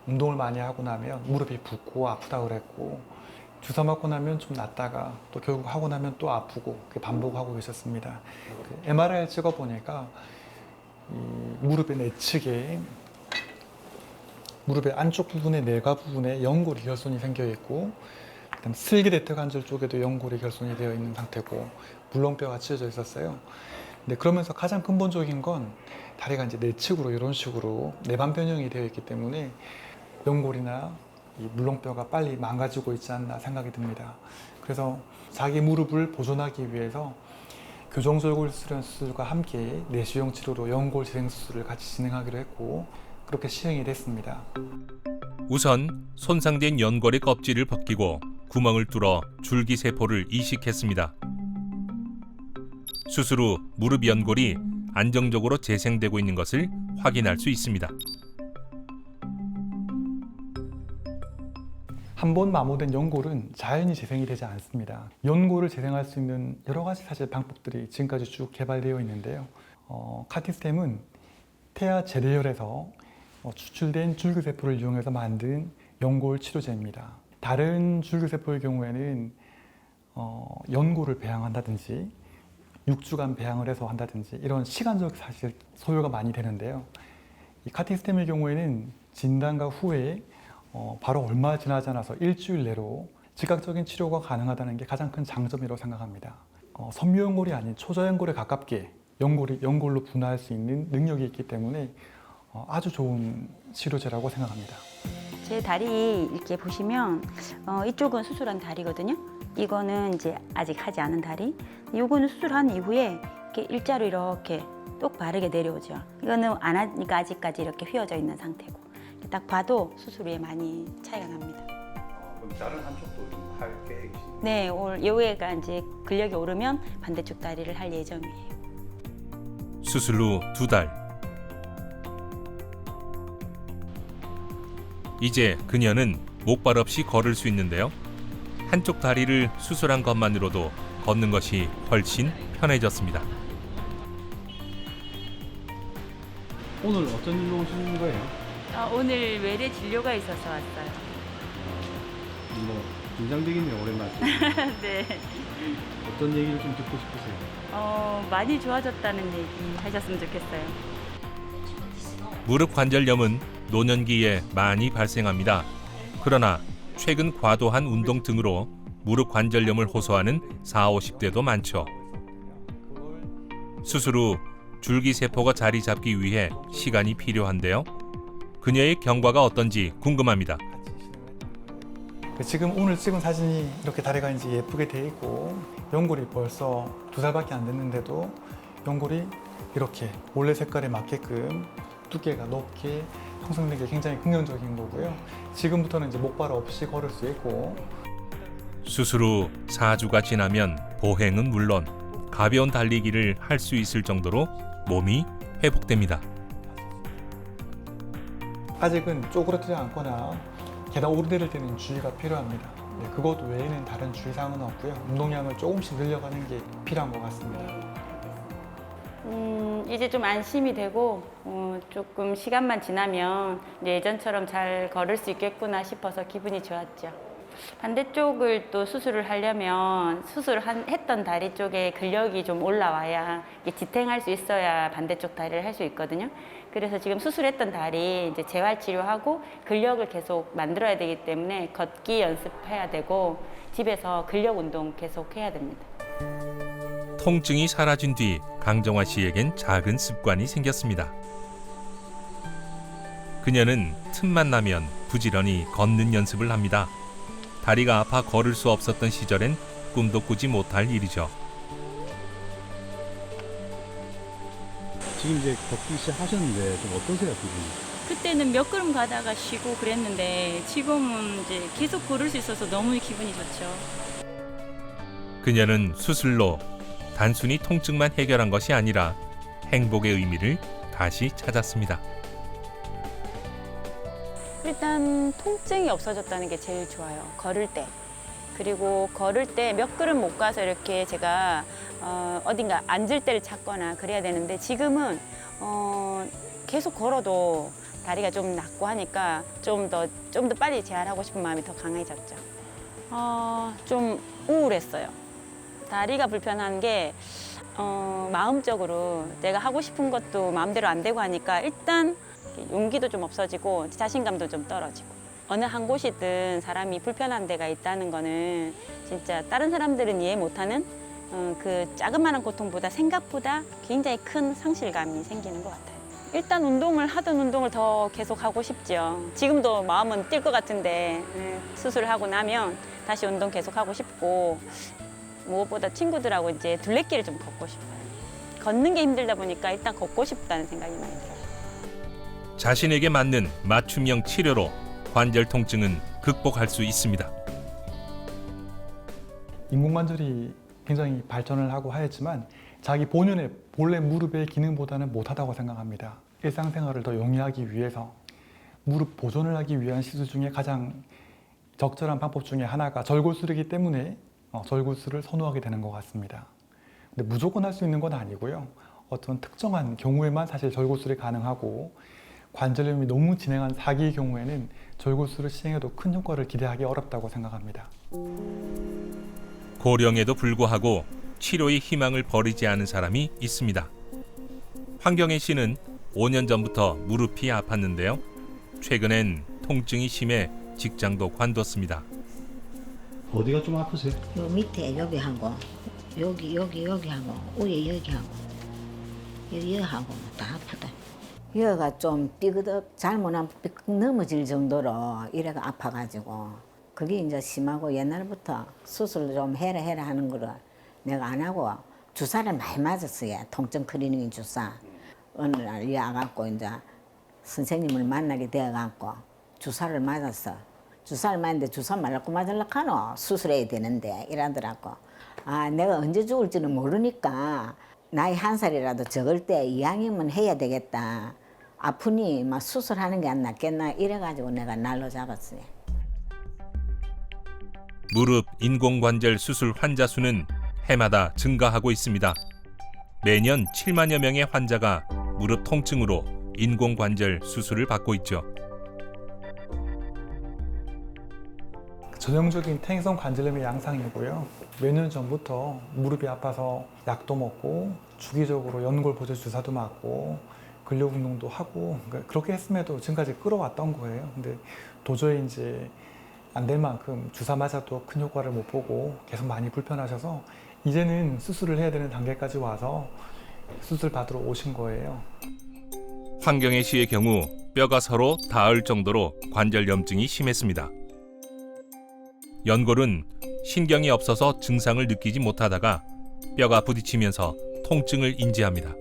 운동을 많이 하고 나면 무릎이 붓고 아프다 그랬고, 주사 맞고 나면 좀 낫다가 또 결국 하고 나면 또 아프고 반복하고 계셨습니다. MRI를 찍어보니까 이 무릎의 내측에 무릎의 안쪽 부분에 내과 부분에 연골이 결손이 생겨 있고, 그다음 슬기레트 관절 쪽에도 연골이 결손이 되어 있는 상태고 물렁뼈가 찢어져 있었어요. 근데 그러면서 가장 근본적인 건 다리가 이제 내측으로 이런 식으로 내반 변형이 되어 있기 때문에 연골이나 이 물렁뼈가 빨리 망가지고 있지 않나 생각이 듭니다. 그래서 자기 무릎을 보존하기 위해서 교정절골 수술과 함께 내시경 치료로 연골 재생 수술을 같이 진행하기로 했고 그렇게 시행이 됐습니다. 우선 손상된 연골의 껍질을 벗기고 구멍을 뚫어 줄기세포를 이식했습니다. 수술 후 무릎 연골이 안정적으로 재생되고 있는 것을 확인할 수 있습니다. 한 번 마모된 연골은 자연히 재생이 되지 않습니다. 연골을 재생할 수 있는 여러 가지 사실 방법들이 지금까지 쭉 개발되어 있는데요. 카티스템은 태아 재래혈에서 추출된 줄기세포를 이용해서 만든 연골 치료제입니다. 다른 줄기세포의 경우에는 연골을 배양한다든지 6주간 배양을 해서 한다든지 이런 시간적 사실 소요가 많이 되는데요. 이 카티스템의 경우에는 진단과 후에 바로 얼마 지나지 않아서 일주일 내로 즉각적인 치료가 가능하다는 게 가장 큰 장점이라고 생각합니다. 섬유연골이 아닌 초저연골에 가깝게 연골로 분화할 수 있는 능력이 있기 때문에 아주 좋은 치료제라고 생각합니다. 제 다리 이렇게 보시면 이쪽은 수술한 다리거든요. 이거는 이제 아직 하지 않은 다리. 이거는 수술한 이후에 이렇게 일자로 이렇게 똑 바르게 내려오죠. 이거는 안 하니까 아직까지 이렇게 휘어져 있는 상태고. 딱 봐도 수술 후에 많이 차이가 납니다. 그럼 다른 한쪽도 할 계획이신가요? 네, 올 여기가 이제 근력이 오르면 반대쪽 다리를 할 예정이에요. 수술 후 2달. 이제 그녀는 목발 없이 걸을 수 있는데요. 한쪽 다리를 수술한 것만으로도 걷는 것이 훨씬 편해졌습니다. 오늘 어떤 일로 오시는 거예요? 오늘 외래 진료가 있어서 왔어요. 뭐 긴장되겠네요, 오랜만에. 네. 어떤 얘기를 좀 듣고 싶으세요? 많이 좋아졌다는 얘기 하셨으면 좋겠어요. 무릎 관절염은 노년기에 많이 발생합니다. 그러나 최근 과도한 운동 등으로 무릎 관절염을 호소하는 40, 50대도 많죠. 수술 후 줄기세포가 자리 잡기 위해 시간이 필요한데요. 그녀의 경과가 어떤지 궁금합니다. 지금 오늘 찍은 사진이 이렇게 다리가 이제 예쁘게 돼 있고 연골이 벌써 2살밖에 안 됐는데도 연골이 이렇게 원래 색깔에 맞게끔 두께가 높게 형성된 게 굉장히 긍정적인 거고요. 지금부터는 이제 목발 없이 걸을 수 있고 수술 후 4주가 지나면 보행은 물론 가벼운 달리기를 할 수 있을 정도로 몸이 회복됩니다. 아직은 쪼그라들지 않거나 계단 오르내릴 때는 주의가 필요합니다. 그것 외에는 다른 주의사항은 없고요. 운동량을 조금씩 늘려가는 게 필요한 것 같습니다. 이제 좀 안심이 되고 조금 시간만 지나면 이제 예전처럼 잘 걸을 수 있겠구나 싶어서 기분이 좋았죠. 반대쪽을 또 수술을 하려면 했던 다리 쪽에 근력이 좀 올라와야 이게 지탱할 수 있어야 반대쪽 다리를 할 수 있거든요. 그래서 지금 수술했던 다리 이제 재활 치료하고 근력을 계속 만들어야 되기 때문에 걷기 연습해야 되고 집에서 근력 운동 계속 해야 됩니다. 통증이 사라진 뒤 강정화 씨에겐 작은 습관이 생겼습니다. 그녀는 틈만 나면 부지런히 걷는 연습을 합니다. 다리가 아파 걸을 수 없었던 시절엔 꿈도 꾸지 못할 일이죠. 지금 이제 걷기 시작하셨는데 좀 어떠세요, 기분이? 그때는 몇 걸음 가다가 쉬고 그랬는데 지금은 이제 계속 걸을 수 있어서 너무 기분이 좋죠. 그녀는 수술로 단순히 통증만 해결한 것이 아니라 행복의 의미를 다시 찾았습니다. 일단 통증이 없어졌다는 게 제일 좋아요. 걸을 때. 그리고 걸을 때 몇 걸음 못 가서 이렇게 제가 어딘가 앉을 때를 찾거나 그래야 되는데 지금은 계속 걸어도 다리가 좀 낫고 하니까 좀 더 빨리 재활하고 싶은 마음이 더 강해졌죠. 좀 우울했어요. 다리가 불편한 게 마음적으로 내가 하고 싶은 것도 마음대로 안 되고 하니까 일단 용기도 좀 없어지고 자신감도 좀 떨어지고 어느 한 곳이든 사람이 불편한 데가 있다는 거는 진짜 다른 사람들은 이해 못하는 그 자그마한 고통보다 생각보다 굉장히 큰 상실감이 생기는 것 같아요. 일단 하던 운동을 더 계속 하고 싶죠. 지금도 마음은 뛸 것 같은데 수술을 하고 나면 다시 운동 계속 하고 싶고 무엇보다 친구들하고 이제 둘레길을 좀 걷고 싶어요. 걷는 게 힘들다 보니까 일단 걷고 싶다는 생각이 많이 들어요. 자신에게 맞는 맞춤형 치료로 관절 통증은 극복할 수 있습니다. 인공관절이 굉장히 발전을 하고 하였지만 자기 본연의 본래 무릎의 기능보다는 못하다고 생각합니다. 일상생활을 더 용이하기 위해서 무릎 보존을 하기 위한 시술 중에 가장 적절한 방법 중에 하나가 절골술이기 때문에 절골술을 선호하게 되는 것 같습니다. 근데 무조건 할 수 있는 건 아니고요. 어떤 특정한 경우에만 사실 절골술이 가능하고 관절염이 너무 진행한 사기의 경우에는 절골술을 시행해도 큰 효과를 기대하기 어렵다고 생각합니다. 고령에도 불구하고 치료의 희망을 버리지 않은 사람이 있습니다. 황경혜 씨는 5년 전부터 무릎이 아팠는데요. 최근엔 통증이 심해 직장도 관뒀습니다. 어디가 좀 아프세요? 요 밑에 여기 하고 여기 하고 위에 여기 하고 여기 하고 다 아프다. 여기가 좀 삐그덕 잘못하면 넘어질 정도로 이래가 아파가지고 그게 이제 심하고 옛날부터 수술 좀 해라 하는 거를 내가 안 하고 주사를 많이 맞았어요. 통증 클리닉 주사. 어느 날 와갖고 이제 선생님을 만나게 되어갖고 주사를 맞았어. 주사를 맞는데 주사 말라고 맞으려고 하노? 수술해야 되는데 이러더라고. 아, 내가 언제 죽을지는 모르니까 나이 1살이라도 적을 때 이왕이면 해야 되겠다. 아프니 막 수술하는 게 안 낫겠나 이래가지고 내가 날로 잡았어요. 무릎 인공관절 수술 환자 수는 해마다 증가하고 있습니다. 매년 7만여 명의 환자가 무릎 통증으로 인공관절 수술을 받고 있죠. 전형적인 퇴행성 관절염의 양상이고요. 몇 년 전부터 무릎이 아파서 약도 먹고 주기적으로 연골 보조 주사도 맞고 근력 운동도 하고 그렇게 했음에도 지금까지 끌어왔던 거예요. 근데 도저히 이제 안 될 만큼 주사 맞아도 큰 효과를 못 보고 계속 많이 불편하셔서 이제는 수술을 해야 되는 단계까지 와서 수술 받으러 오신 거예요. 황경혜 씨의 경우 뼈가 서로 닿을 정도로 관절염증이 심했습니다. 연골은 신경이 없어서 증상을 느끼지 못하다가 뼈가 부딪히면서 통증을 인지합니다.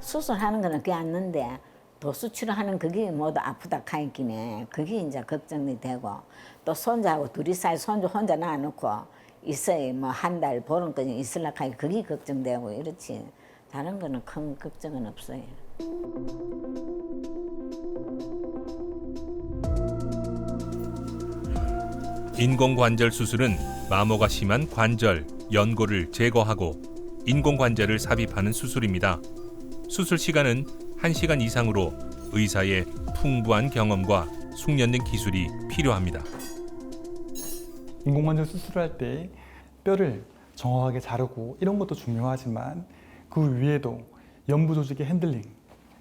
수술하는 거는 그게 않는데 도수 치료하는 그게 모두 아프다 카이기네. 그게 이제 걱정이 되고 또 손자하고 둘이 살 손주 혼자 놔놓고 있어야 뭐 한 달 보름까지 있으려고 하니 그게 걱정되고 이렇지. 다른 거는 큰 걱정은 없어요. 인공관절 수술은 마모가 심한 관절, 연골을 제거하고 인공관절을 삽입하는 수술입니다. 수술 시간은 1시간 이상으로 의사의 풍부한 경험과 숙련된 기술이 필요합니다. 인공관절 수술할 때 뼈를 정확하게 자르고 이런 것도 중요하지만 그 위에도 연부 조직의 핸들링,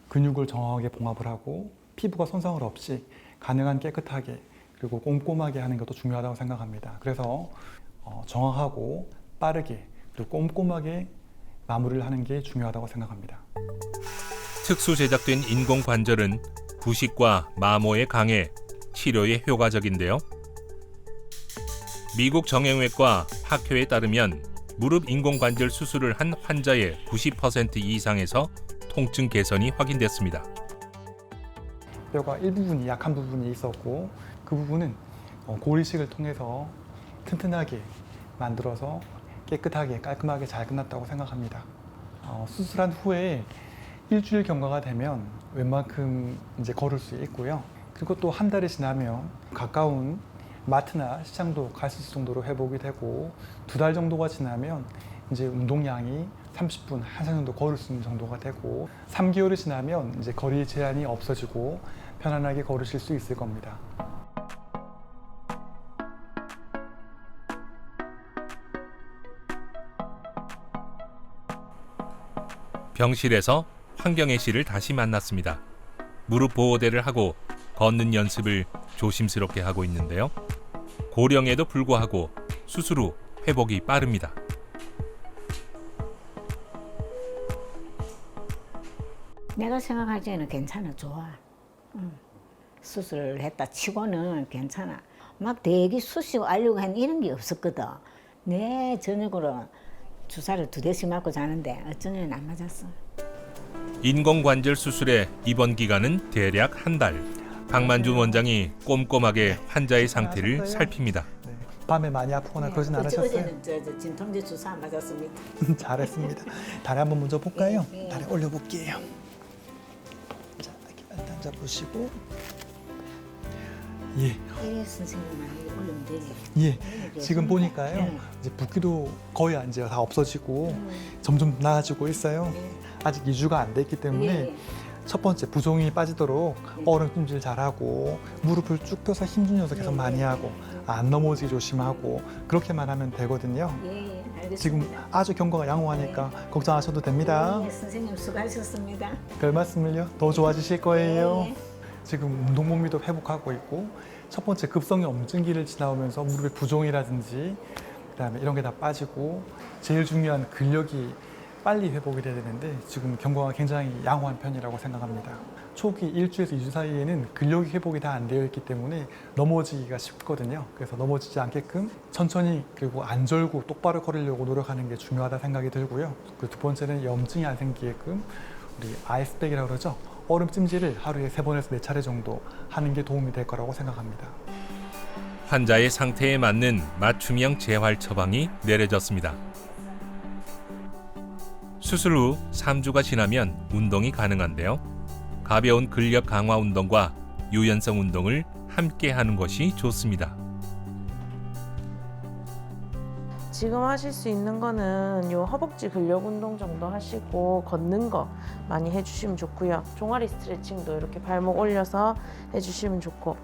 근육을 정확하게 봉합을 하고 피부가 손상을 없이 가능한 깨끗하게 그리고 꼼꼼하게 하는 것도 중요하다고 생각합니다. 그래서 정확하고 빠르게 그리고 꼼꼼하게 마무리를 하는 게 중요하다고 생각합니다. 특수 제작된 인공관절은 부식과 마모에 강해 치료에 효과적인데요. 미국 정형외과 학회에 따르면 무릎 인공관절 수술을 한 환자의 90% 이상에서 통증 개선이 확인됐습니다. 뼈가 일부분이 약한 부분이 있었고 그 부분은 고리식을 통해서 튼튼하게 만들어서 깨끗하게 깔끔하게 잘 끝났다고 생각합니다. 수술한 후에 일주일 경과가 되면 웬만큼 이제 걸을 수 있고요. 그리고 또 한 달이 지나면 가까운 마트나 시장도 갈 수 있을 정도로 회복이 되고 2달 정도가 지나면 이제 운동량이 30분, 1시간 정도 걸을 수 있는 정도가 되고 3개월이 지나면 이제 거리 제한이 없어지고 편안하게 걸으실 수 있을 겁니다. 병실에서 황경혜 씨를 다시 만났습니다. 무릎 보호대를 하고 걷는 연습을 조심스럽게 하고 있는데요. 고령에도 불구하고 수술 후 회복이 빠릅니다. 내가 생각할 때는 괜찮아, 좋아. 수술을 했다 치고는 괜찮아. 막 대기 쑤시고 알려고 하는 이런 게 없었거든. 내 저녁으로 주사를 2대씩 맞고 자는데 어쩌면 안 맞았어. 인공관절 수술의 입원 기간은 대략 1달. 박만준 원장이 꼼꼼하게 환자의 상태를 살핍니다. 네, 밤에 많이 아프거나 그러진 않으셨어요? 어제는 저 진통제 주사 안 맞았습니다. 잘했습니다. 다리 한번 먼저 볼까요? 네. 다리 올려볼게요. 자, 이렇게 앉아보시고 예. 예, 선생님 많이 올리면 되게. 예, 지금 보니까요. 이제 붓기도 거의 이제 다 없어지고 점점 나아지고 있어요. 아직 2주가 안 됐기 때문에 첫 번째 부종이 빠지도록 얼음 찜질 잘하고 무릎을 쭉 펴서 힘준 녀석 계속 많이 하고 안 넘어지게 조심하고 그렇게만 하면 되거든요. 예, 알겠습니다. 지금 아주 경과가 양호하니까 걱정하셔도 됩니다. 예, 선생님 수고하셨습니다. 별 말씀을요. 더 좋아지실 거예요. 예. 지금 운동 범위도 회복하고 있고 첫 번째 급성의 염증기를 지나오면서 무릎의 부종이라든지 그다음에 이런 게 다 빠지고 제일 중요한 근력이 빨리 회복이 돼야 되는데 지금 경과가 굉장히 양호한 편이라고 생각합니다. 초기 1주에서 2주 사이에는 근력이 회복이 다 안 되어 있기 때문에 넘어지기가 쉽거든요. 그래서 넘어지지 않게끔 천천히 그리고 안 절고 똑바로 걸으려고 노력하는 게 중요하다 생각이 들고요. 그 2번째는 염증이 안 생기게끔 우리 아이스백이라고 그러죠. 얼음 찜질을 하루에 3번에서 4차례 정도 하는 게 도움이 될 거라고 생각합니다. 환자의 상태에 맞는 맞춤형 재활 처방이 내려졌습니다. 수술 후 3주가 지나면 운동이 가능한데요. 가벼운 근력 강화 운동과 유연성 운동을 함께 하는 것이 좋습니다. 지금 하실 수 있는 거는 요 허벅지 근력 운동 정도 하시고 걷는 거 많이 해주시면 좋고요. 종아리 스트레칭도 이렇게 발목 올려서 해주시면 좋고,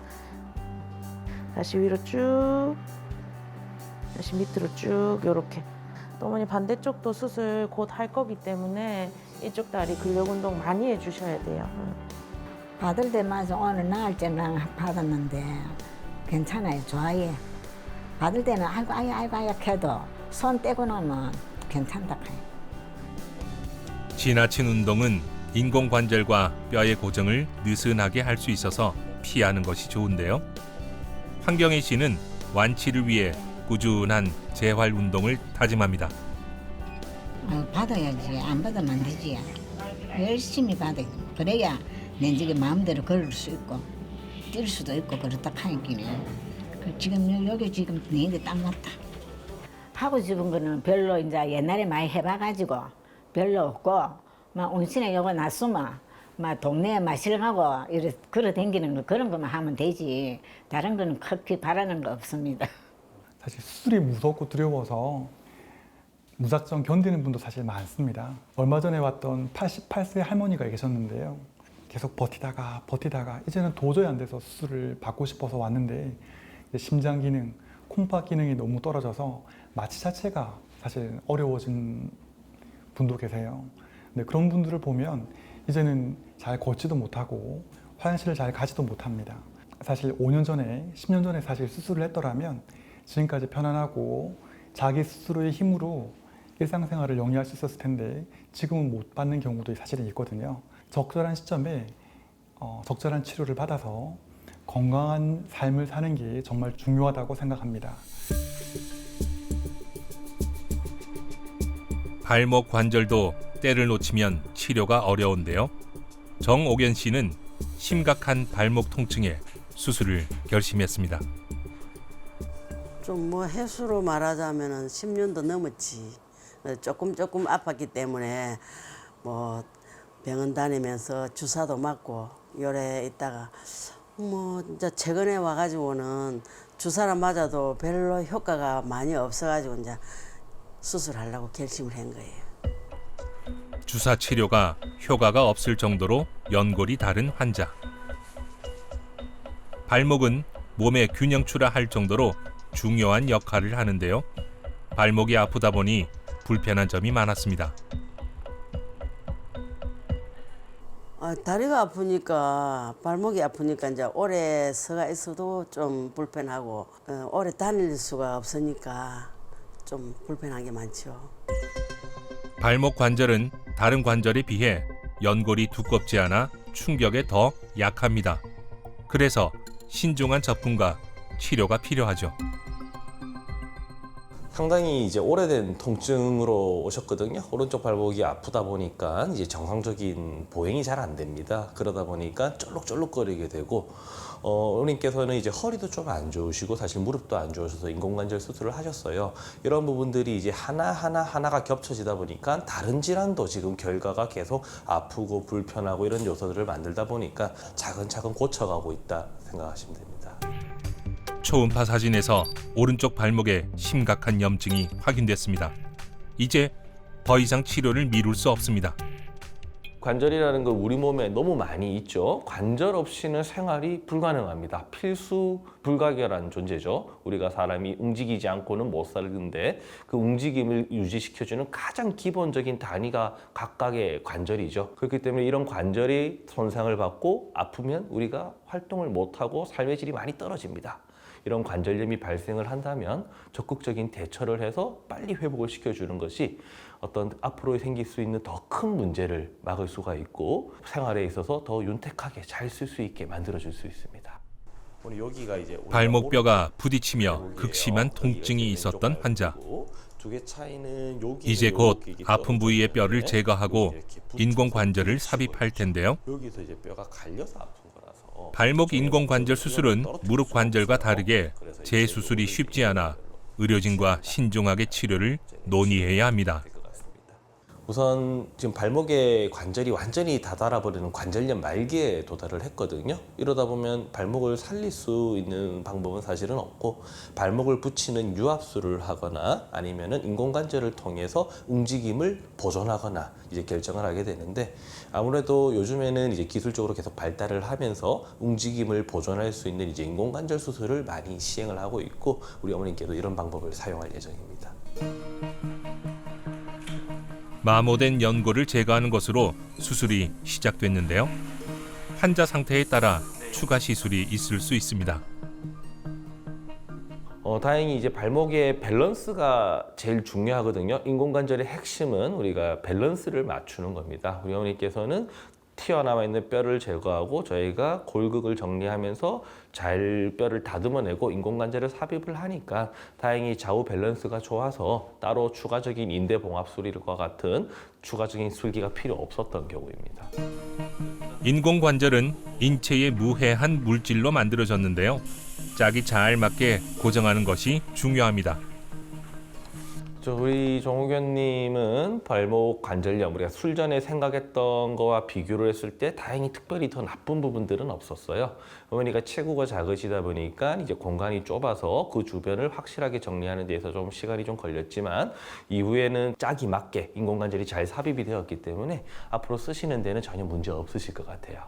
다시 위로 쭉, 다시 밑으로 쭉 이렇게. 또 어머니 반대쪽도 수술 곧 할 거기 때문에 이쪽 다리 근력 운동 많이 해주셔야 돼요. 받을 때마다 오늘 나흘째는 받았는데 괜찮아요. 좋아요. 받을 때는 아이고 해도 손 떼고 나면 괜찮다 해요. 지나친 운동은 인공관절과 뼈의 고정을 느슨하게 할 수 있어서 피하는 것이 좋은데요. 황경혜 씨는 완치를 위해 꾸준한 재활 운동을 다짐합니다. 받아야지. 안 받으면 안 되지. 열심히 받아야 돼. 그래야 내 지금 마음대로 걸을 수 있고 뛸 수도 있고 그렇다 하니까는. 지금 여기 지금 내인데 딱 맞다. 하고 싶은 거는 별로 이제 옛날에 많이 해봐가지고 별로 없고, 막 운신에 요거 놨으면 막 동네에 마실 가고 이래 걸어 다니는 거 그런 것만 하면 되지. 다른 거는 크게 바라는 거 없습니다. 사실 수술이 무섭고 두려워서 무작정 견디는 분도 사실 많습니다. 얼마 전에 왔던 88세 할머니가 계셨는데요. 계속 버티다가 이제는 도저히 안 돼서 수술을 받고 싶어서 왔는데 심장 기능, 콩팥 기능이 너무 떨어져서 마취 자체가 사실 어려워진 분도 계세요. 근데 그런 분들을 보면 이제는 잘 걷지도 못하고 화장실을 잘 가지도 못합니다. 사실 5년 전에, 10년 전에 사실 수술을 했더라면 지금까지 편안하고 자기 스스로의 힘으로 일상생활을 영위할 수 있었을 텐데 지금은 못 받는 경우도 사실은 있거든요. 적절한 시점에 적절한 치료를 받아서 건강한 삶을 사는 게 정말 중요하다고 생각합니다. 발목 관절도 때를 놓치면 치료가 어려운데요. 정옥연 씨는 심각한 발목 통증에 수술을 결심했습니다. 좀 뭐 해수로 말하자면은 10년도 넘었지. 조금 아팠기 때문에 뭐 병원 다니면서 주사도 맞고 요래 있다가 뭐 이제 최근에 와가지고는 주사를 맞아도 별로 효과가 많이 없어가지고 이제 수술하려고 결심을 한 거예요. 주사 치료가 효과가 없을 정도로 연골이 다른 환자. 발목은 몸의 균형추라 할 정도로 중요한 역할을 하는데요. 발목이 아프다 보니 불편한 점이 많았습니다. 다리가 아프니까 발목이 아프니까 이제 오래 서가 있어도 좀 불편하고 오래 다닐 수가 없으니까 좀 불편한 게 많죠. 발목 관절은 다른 관절에 비해 연골이 두껍지 않아 충격에 더 약합니다. 그래서 신중한 접근과 치료가 필요하죠. 상당히 이제 오래된 통증으로 오셨거든요. 오른쪽 발목이 아프다 보니까 이제 정상적인 보행이 잘 안 됩니다. 그러다 보니까 쫄룩쫄룩거리게 되고, 어머님께서는 이제 허리도 좀 안 좋으시고 사실 무릎도 안 좋으셔서 인공관절 수술을 하셨어요. 이런 부분들이 이제 하나가 겹쳐지다 보니까 다른 질환도 지금 결과가 계속 아프고 불편하고 이런 요소들을 만들다 보니까 차근차근 고쳐가고 있다 생각하시면 됩니다. 초음파 사진에서 오른쪽 발목에 심각한 염증이 확인됐습니다. 이제 더 이상 치료를 미룰 수 없습니다. 관절이라는 건 우리 몸에 너무 많이 있죠. 관절 없이는 생활이 불가능합니다. 필수 불가결한 존재죠. 우리가 사람이 움직이지 않고는 못 살는데 그 움직임을 유지시켜주는 가장 기본적인 단위가 각각의 관절이죠. 그렇기 때문에 이런 관절이 손상을 받고 아프면 우리가 활동을 못하고 삶의 질이 많이 떨어집니다. 이런 관절염이 발생을 한다면 적극적인 대처를 해서 빨리 회복을 시켜주는 것이 어떤 앞으로 생길 수 있는 더 큰 문제를 막을 수가 있고 생활에 있어서 더 윤택하게 잘 쓸 수 있게 만들어줄 수 있습니다. 오늘 여기가 이제 발목뼈가 부딪히며 극심한 통증이 있었던 환자. 이제 곧 아픈 부위의 뼈를 제거하고 인공관절을 삽입할 텐데요. 여기서 이제 뼈가 갈려서 아픈 거라서 발목 인공관절 수술은 무릎 관절과 다르게 재수술이 쉽지 않아 의료진과 신중하게 치료를 논의해야 합니다. 우선 지금 발목의 관절이 완전히 다 닳아버리는 관절염 말기에 도달을 했거든요. 이러다 보면 발목을 살릴 수 있는 방법은 사실은 없고 발목을 붙이는 유압술을 하거나 아니면은 인공관절을 통해서 움직임을 보존하거나 이제 결정을 하게 되는데 아무래도 요즘에는 이제 기술적으로 계속 발달을 하면서 움직임을 보존할 수 있는 이제 인공관절 수술을 많이 시행을 하고 있고 우리 어머님께도 이런 방법을 사용할 예정입니다. 마모된 연골을 제거하는 것으로 수술이 시작됐는데요. 환자 상태에 따라 추가 시술이 있을 수 있습니다. 다행히 이제 발목의 밸런스가 제일 중요하거든요. 인공관절의 핵심은 우리가 밸런스를 맞추는 겁니다. 우리 어머니께서는 튀어나와 있는 뼈를 제거하고 저희가 골극을 정리하면서 잘 뼈를 다듬어내고 인공관절을 삽입을 하니까 다행히 좌우 밸런스가 좋아서 따로 추가적인 인대봉합술과 같은 추가적인 술기가 필요 없었던 경우입니다. 인공관절은 인체에 무해한 물질로 만들어졌는데요. 짝이 잘 맞게 고정하는 것이 중요합니다. 우리 정우견님은 발목 관절염, 우리가 술 전에 생각했던 거와 비교를 했을 때 다행히 특별히 더 나쁜 부분들은 없었어요. 어머니가 체구가 작으시다 보니까 이제 공간이 좁아서 그 주변을 확실하게 정리하는 데에서 좀 시간이 좀 걸렸지만 이후에는 짝이 맞게 인공관절이 잘 삽입이 되었기 때문에 앞으로 쓰시는 데는 전혀 문제 없으실 것 같아요.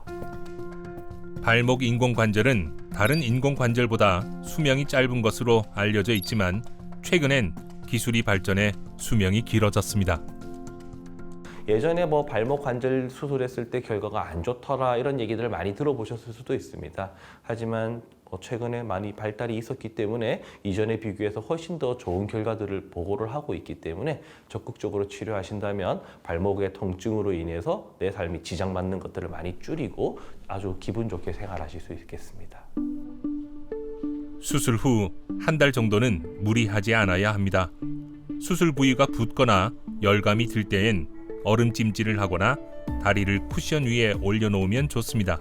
발목 인공관절은 다른 인공관절보다 수명이 짧은 것으로 알려져 있지만 최근엔 기술이 발전해 수명이 길어졌습니다. 예전에 뭐 발목 관절 수술했을 때 결과가 안 좋더라 이런 얘기들을 많이 들어보셨을 수도 있습니다. 하지만 최근에 많이 발달이 있었기 때문에 이전에 비교해서 훨씬 더 좋은 결과들을 보고를 하고 있기 때문에 적극적으로 치료하신다면 발목의 통증으로 인해서 내 삶이 지장받는 것들을 많이 줄이고 아주 기분 좋게 생활하실 수 있겠습니다. 수술 후 한 달 정도는 무리하지 않아야 합니다. 수술 부위가 붓거나 열감이 들 때엔 얼음찜질을 하거나 다리를 쿠션 위에 올려놓으면 좋습니다.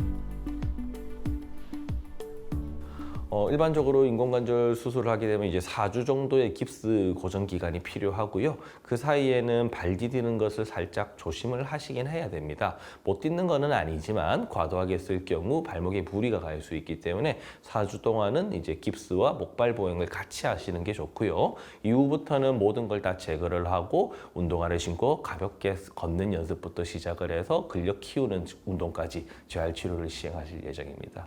일반적으로 인공관절 수술을 하게 되면 이제 4주 정도의 깁스 고정 기간이 필요하고요. 그 사이에는 발 디디는 것을 살짝 조심을 하시긴 해야 됩니다. 못 딛는 거는 아니지만 과도하게 쓸 경우 발목에 무리가 갈 수 있기 때문에 4주 동안은 이제 깁스와 목발 보행을 같이 하시는 게 좋고요. 이후부터는 모든 걸 다 제거를 하고 운동화를 신고 가볍게 걷는 연습부터 시작을 해서 근력 키우는 운동까지 재활 치료를 시행하실 예정입니다.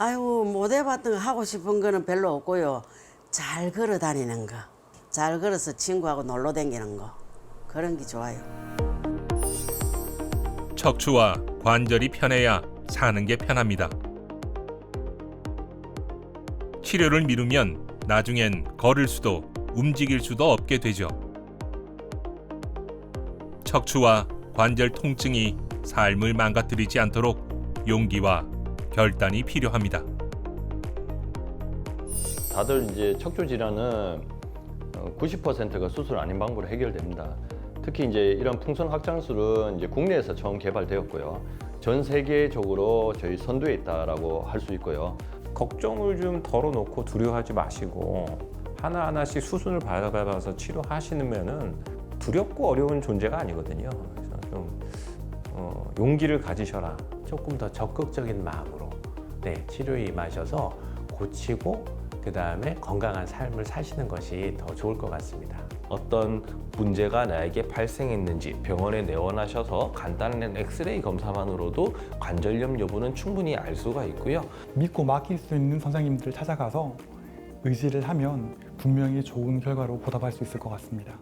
아이고 못 해봤던 거 하고 싶은 거는 별로 없고요. 잘 걸어 다니는 거, 잘 걸어서 친구하고 놀러 다니는 거 그런 게 좋아요. 척추와 관절이 편해야 사는 게 편합니다. 치료를 미루면 나중엔 걸을 수도 움직일 수도 없게 되죠. 척추와 관절 통증이 삶을 망가뜨리지 않도록 용기와 결단이 필요합니다. 다들 이제 척추 질환은 90%가 수술 아닌 방법으로 해결됩니다. 특히 이제 이런 풍선 확장술은 이제 국내에서 처음 개발되었고요. 전 세계적으로 저희 선두에 있다라고 할 수 있고요. 걱정을 좀 덜어놓고 두려워하지 마시고 하나하나씩 수순을 밟아가면서 치료하시면은 두렵고 어려운 존재가 아니거든요. 그래서 좀 용기를 가지셔라. 조금 더 적극적인 마음으로 치료에 임하셔서 고치고 그 다음에 건강한 삶을 사시는 것이 더 좋을 것 같습니다. 어떤 문제가 나에게 발생했는지 병원에 내원하셔서 간단한 엑스레이 검사만으로도 관절염 여부는 충분히 알 수가 있고요. 믿고 맡길 수 있는 선생님들 찾아가서 의지를 하면 분명히 좋은 결과로 보답할 수 있을 것 같습니다.